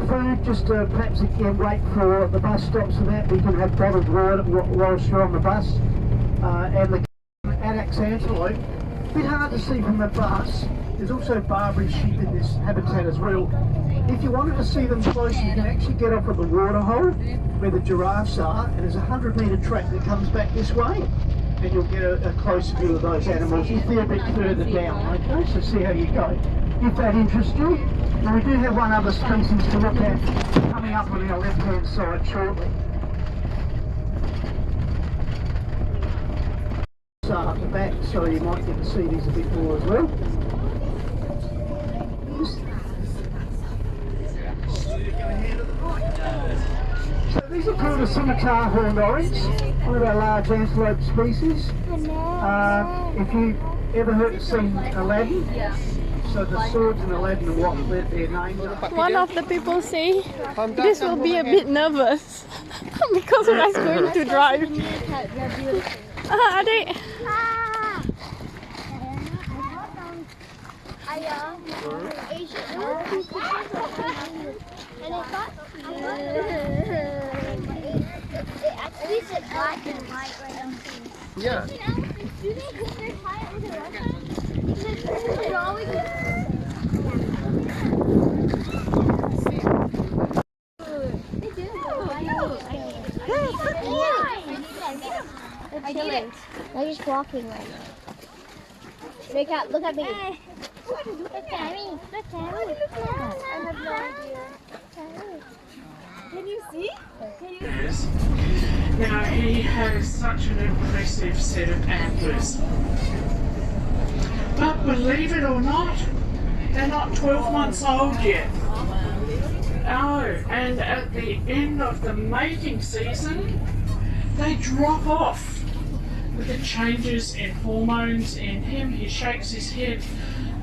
food, just to perhaps again wait for the bus stops and that. We can have bottled water whilst you're on the bus. And the Adax antelope, a bit hard to see from the bus. There's also Barbary sheep in this habitat as well. If you wanted to see them close, you can actually get off at the waterhole where the giraffes are, and there's a 100-metre track that comes back this way, and you'll get a closer view of those animals if they're a bit further down. Okay, so see how you go. If that interests you. Now we do have one other species to look at coming up on our left-hand side shortly. Up the back, so you might get to see these a bit more as well. So these are called a scimitar horned orange, one of our large antelope species. If you ever seen Aladdin, so the swords in Aladdin are what their names are. One of the people say this will be a bit nervous because you guys going to drive. Adik. Yeah. They're just walking right now. Look at me. Look at me. Look at me. I have no idea. Can you see? Now he has such an impressive set of antlers. But believe it or not, they're not 12 months old yet. Oh, and at the end of the mating season, they drop off. With the changes in hormones in him, he shakes his head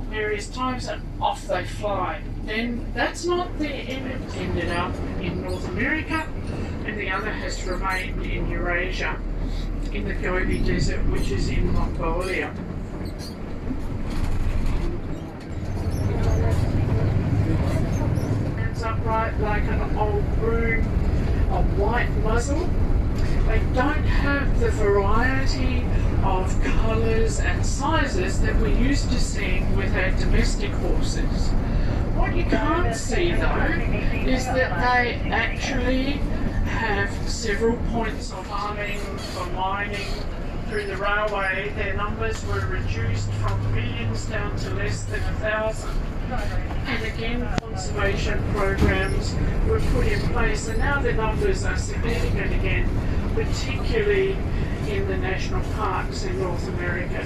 various times and off they fly. Then that's not the end. It ended up in North America, and the other has remained in Eurasia, in the Gobi Desert, which is in Mongolia. Stands upright like an old broom, a white muzzle. They don't have the variety of colours and sizes that we're used to seeing with our domestic horses. What you can't see though is that they actually have several points of farming for mining through the railway. Their numbers were reduced from millions down to less than 1,000. And again, conservation programs were put in place, and now the numbers are significant again, particularly in the national parks in North America.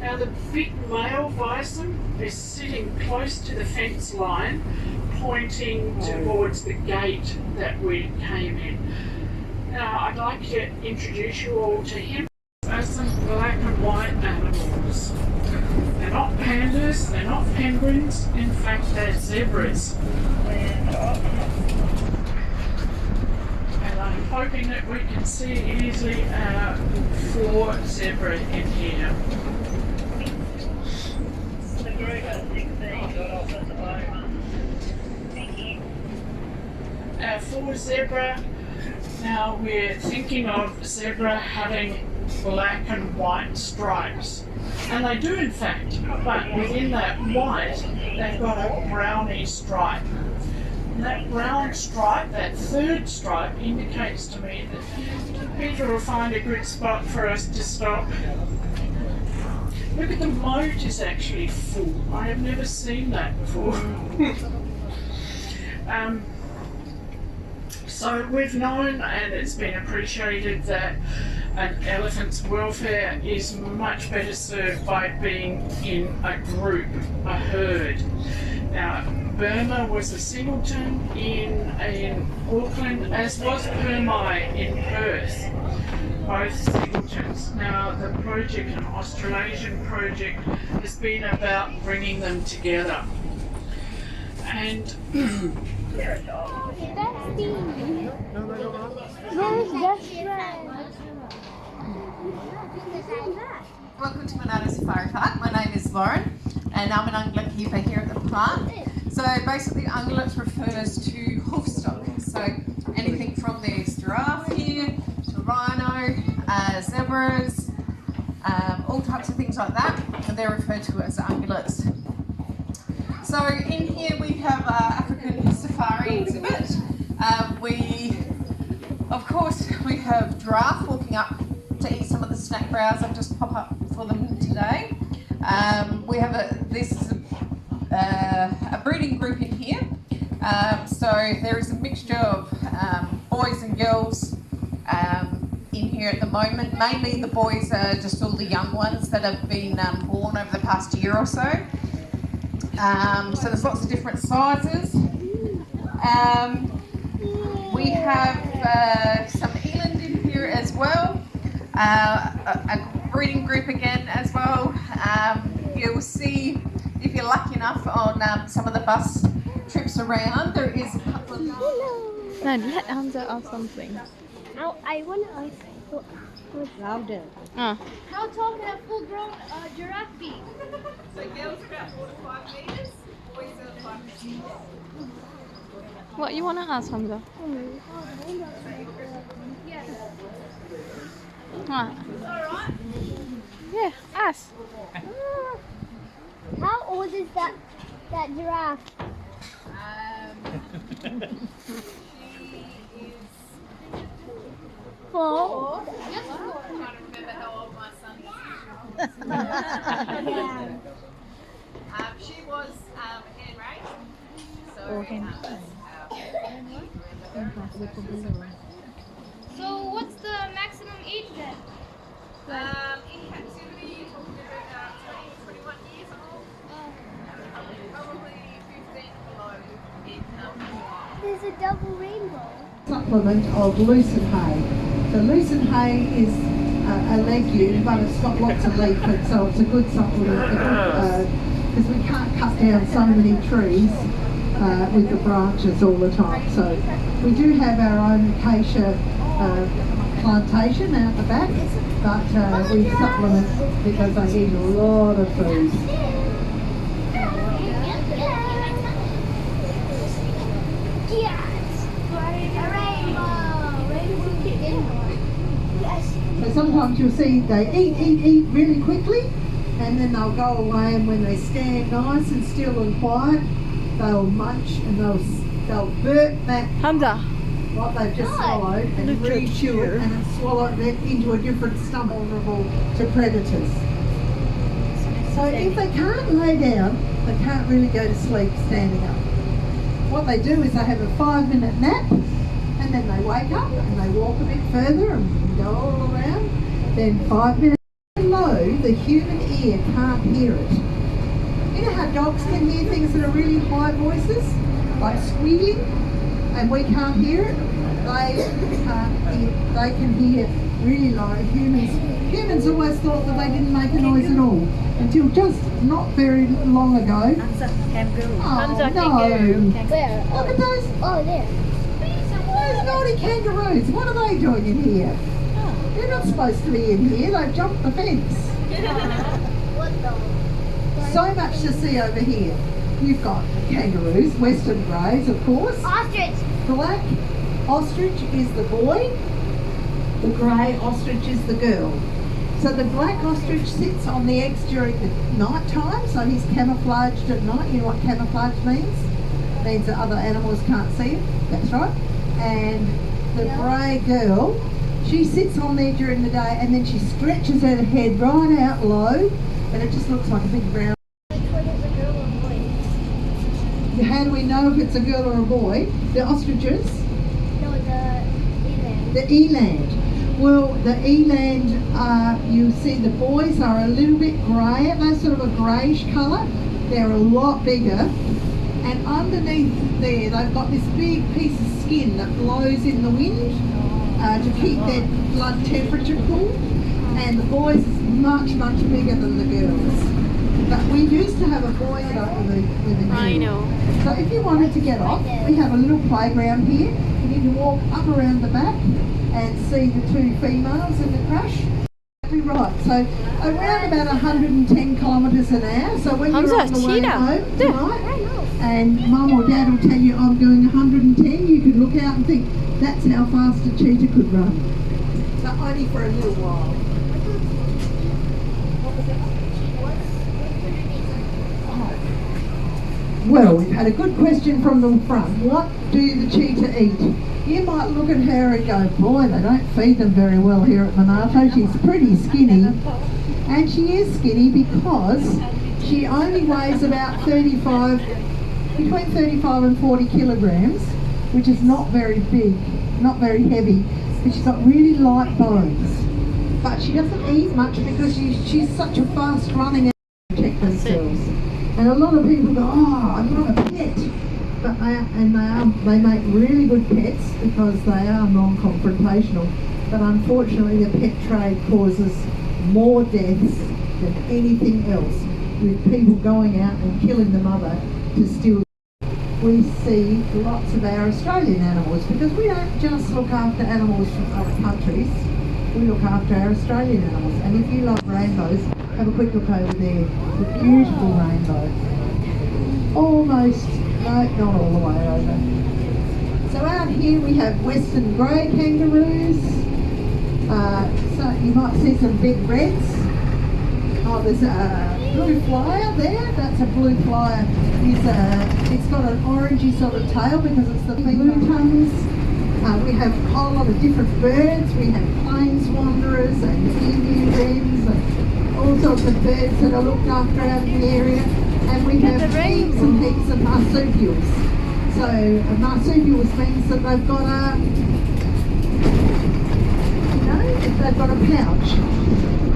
Now the big male bison is sitting close to the fence line, pointing towards the gate that we came in. Now I'd like to introduce you all to him. As some black and white animals. They're not pandas, they're not penguins, in fact they're zebras. And I'm hoping that we can see easily our 4 zebra in here. Our 4 zebra, now we're thinking of zebra having black and white stripes. And they do in fact, but within that white, they've got a browny stripe. And that brown stripe, that third stripe, indicates to me that Peter will find a good spot for us to stop. Look at the moat is actually full. I have never seen that before. So we've known, and it's been appreciated, that an elephant's welfare is much better served by being in a group, a herd. Now, Burma was a singleton in Auckland, as was Permai in Perth, both singletons. Now, the project, an Australasian project, has been about bringing them together. And Welcome to Monarto Safari Park. My name is Lauren and I'm an angler keeper here at the park. So basically ungulates refers to hoof stock. So anything from there's giraffe here to rhino, zebras, all types of things like that, and they're referred to as ungulates. So in here we have African safari exhibit. We have giraffe walking up to eat some of the snack browse I've just popped up for them today. This is a breeding group in here. So there is a mixture of boys and girls in here at the moment. Mainly the boys are just all the young ones that have been born over the past year or so. So there's lots of different sizes. We have some eland in here as well, a breeding group again as well. You'll see, if you're lucky enough, on some of the bus trips around, there is a couple of... No, let Hamza ask something. I want to ask louder. Ah. How tall can a full-grown giraffe be? So girls about 4 to 5 metres, boys are 5 metres. What you want to ask, Hamza? Yeah. Ah. Alright. Yeah, ask. How old is that giraffe? She is 4. Just 4. I'm trying to remember how old my son is. She was hand raised. So So what's the maximum age then? in captivity, you're talking about 20, 21 years old. Probably 15 below in There's a double rainbow. Supplement of lucerne hay. So lucerne hay is a legume, but it's got lots of leaf, and so it's a good supplement because we can't cut down so many trees with the branches all the time. So we do have our own acacia plantation out the back, but we supplement because they eat a lot of food. So sometimes you'll see they eat really quickly, and then they'll go away, and when they stand nice and still and quiet, they'll munch and they'll burp back Hamza. what they've just swallowed and re-chew it and then swallow it into a different stomach, vulnerable to predators. So if they can't lay down, they can't really go to sleep standing up. What they do is they have a 5-minute nap, and then they wake up and they walk a bit further and go all around. Then 5 minutes low, the human ear can't hear it. You know how dogs can hear things that are really high voices, like squealing, and we can't hear it? They can hear really low. Humans always thought that they didn't make a noise at all, until just not very long ago. Oh no! Where? Look at those! Oh, there. Those naughty kangaroos, what are they doing in here? They're not supposed to be in here, they've jumped the fence. What the? So much to see over here. You've got kangaroos, western greys of course. Ostrich. Black ostrich is the boy, the grey ostrich is the girl. So the black ostrich sits on the eggs during the night time, so he's camouflaged at night. You know what camouflage means? It means that other animals can't see him, that's right. And the grey girl, she sits on there during the day, and then she stretches her head right out low, and it just looks like a big brown. Which one is a girl or boy? How do we know if it's a girl or a boy? The ostriches? No, the eland. The eland. Well, the eland, you see the boys are a little bit grey, they're sort of a greyish colour. They're a lot bigger. And underneath there, they've got this big piece of skin that blows in the wind to keep their blood temperature cool. And the boys is much, much bigger than the girls. But we used to have a boy with a girl. Rhino. So if you wanted to get off, we have a little playground here. You need to walk up around the back and see the two females in the crush. Right, so around about 110 kilometres an hour. So when Hamza, you're on the way cheetah. home tonight, and mum or dad will tell you I'm doing 110, you could look out and think that's how fast a cheetah could run. But only for a little while. Well, we've had a good question from the front. What do the cheetah eat? You might look at her and go, boy, they don't feed them very well here at Monarto. She's pretty skinny. And she is skinny because she only weighs about between 35 and 40 kilograms, which is not very big, not very heavy, but she's got really light bones. But she doesn't eat much because she's such a fast running and protect themselves. And a lot of people go, oh, I want a pet. But they make really good pets because they are non-confrontational. But unfortunately the pet trade causes more deaths than anything else, with people going out and killing the mother to steal. We see lots of our Australian animals because we don't just look after animals from other countries, we look after our Australian animals. And if you love rainbows, have a quick look over there, the beautiful rainbow. Almost, no, not all the way over. So out here we have western grey kangaroos. So you might see some big reds. Oh, there's a blue flyer there. That's a blue flyer. It's got an orangey sort of tail because it's the blue tongues. We have a whole lot of different birds. We have plains wanderers and emu wrens and all sorts of birds that are looked after out in the area. And we have heaps and heaps of marsupials. So marsupials means that they've got they've got a pouch.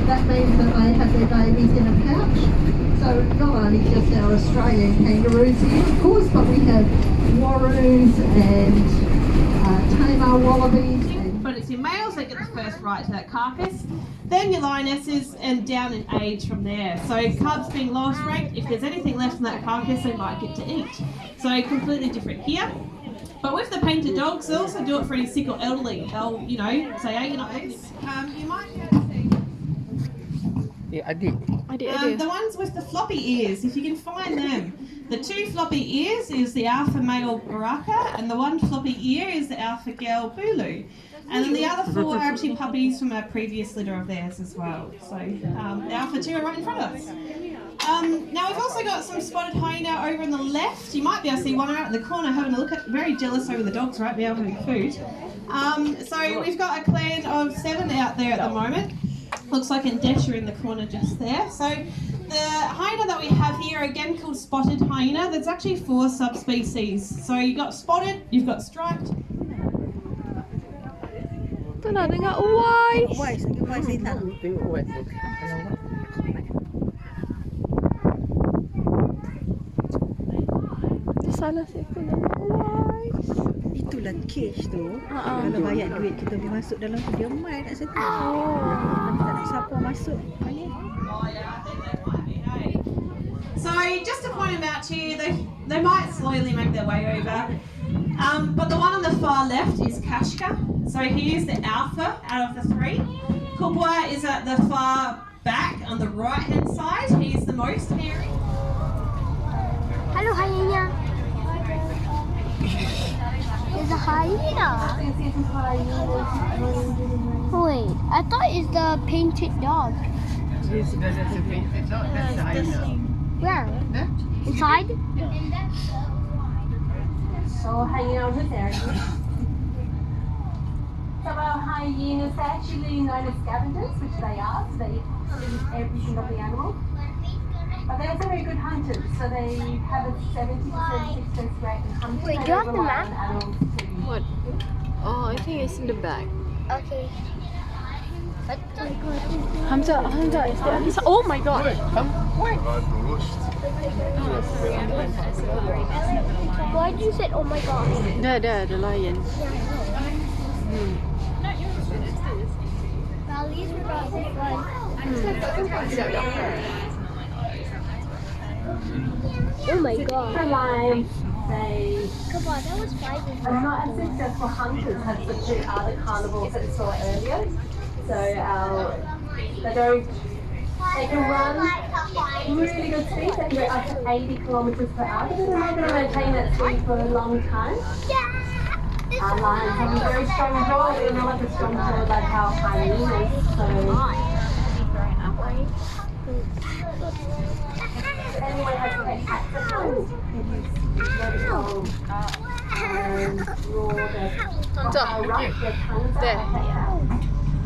That means that they have their babies in a pouch. So not only just our Australian kangaroos here, of course, but we have waroos and Tamar wallabies. But it's your males that get the first right to that carcass, then your lionesses, and down in age from there. So cubs being lowest ranked, if there's anything left in that carcass, they might get to eat. So completely different here. But with the painted dogs, they also do it for any sick or elderly. They'll, say, hey, you're not eating this. You might be able to see. I did. The ones with the floppy ears, if you can find them. The two floppy ears is the alpha male Baraka, and the one floppy ear is the alpha girl Bulu. And then the other four are actually puppies from a previous litter of theirs as well. So the alpha two are right in front of us. Now we've also got some spotted hyena over on the left. You might be able to see one out in the corner having a look at, very jealous over the dogs right now having food. So we've got a clan of 7 out there at the moment. Looks like Endesha in the corner just there. So the hyena that we have here, again called spotted hyena, there's actually 4 subspecies. So you've got spotted, you've got striped. Tu nak dengar Uwais. Uwais hitam. Salah siapa nama Uwais. Itulah cage tu. Kalau bayar duit kita boleh masuk dalam tu, dia main kat situ. Tapi tak nak siapa masuk. So just to point them out to you, they might slowly make their way over. But the one on the far left is Kashka. So he is the alpha out of the 3. Kubwa is at the far back on the right hand side. He's the most hairy. Hello, hyena. There's a hyena. Wait, I thought it's the painted dog. Yes, that's a painted dog. That's the hyena. Where? Inside? So hanging out with there. So our hyenas are actually known as scavengers, which they are. So they eat every single animal. But they're also very good hunters. So they have a 70 to 36% rate in hunting. Wait, do you have the map? What? Oh, I think it's in the back. Okay. Hamza is there. Oh my god. Why did you say, oh my god? There, the lion. Well, these were about this one. Oh my god. The lions, they Come on, that was 5 and are not as successful hunters as the 2 other carnivores that we saw earlier. So they don't They can run really good speed. They can go up to 80 kilometers per hour. They're not going to maintain that speed for a long time. Lions have a very strong jaw. They're not like a strong jaw like how hyenas. So anyone has to take cats at home. Very strong. Raw. How rough their tongues are.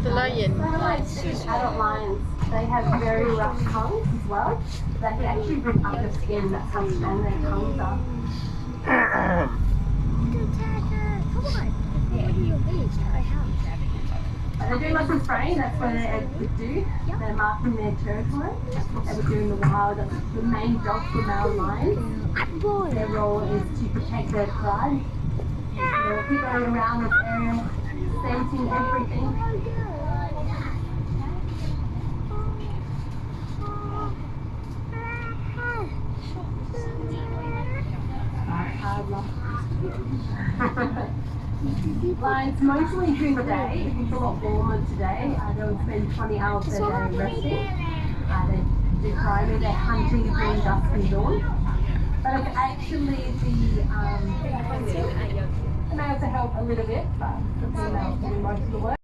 The lion. Adult lions, they have very rough tongues as well. They can actually rip up the skin. That's how strong their tongues are. They do lots of spraying. That's what they would do. They're marking their territory. They would do in the wild. That's the main job for male lions. Their role is to protect their pride. There are people around this area sensing everything. Lions mostly during the day. If it's a lot warmer today, they'll spend 20 hours a day resting. They do primary, they're hunting during dusk and dawn. But it's actually the males to help a little bit, but the females do most of the work.